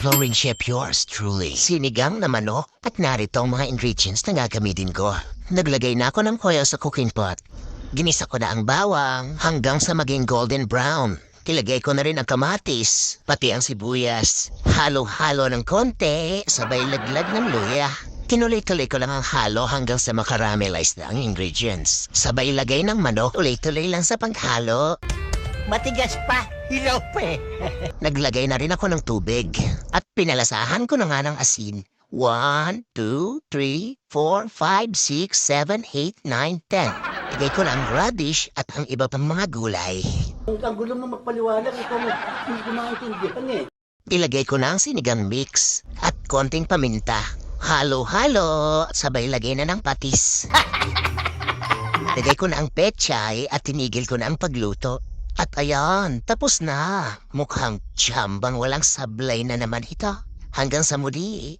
exploring chef yours truly. Sinigang na manok at narito ang mga ingredients na gagamitin ko. Naglagay na ako ng oil sa cooking pot. Ginisa ko na ang bawang hanggang sa maging golden brown. Ilagay ko na rin ang kamatis, pati ang sibuyas. Halo-halo ng konti, sabay laglag ng luya. Tinuloy-tuloy ko lang ang halo hanggang sa makaramelize na ang ingredients. Sabay lagay ng manok, tuloy-tuloy lang sa paghalo. Matigas pa, hilaw pa eh. Naglagay na rin ako ng tubig at pinalasahan ko na nga ng asin. 1, 2, 3, 4, 5, 6, 7, 8, 9, 10. Lagay ko na ang radish at ang iba pang mga gulay. Ang gulo mo magpaliwanag, ikaw mo hindi ko maintindihan eh. Ilagay ko na ang sinigang mix at konting paminta. Halo-halo, sabay lagay na ng patis. Lagay ko na ang pechay at tinigil ko na ang pagluto. At ayan, tapos na. Mukhang tsambang walang sablay na naman ito. Hanggang sa muli.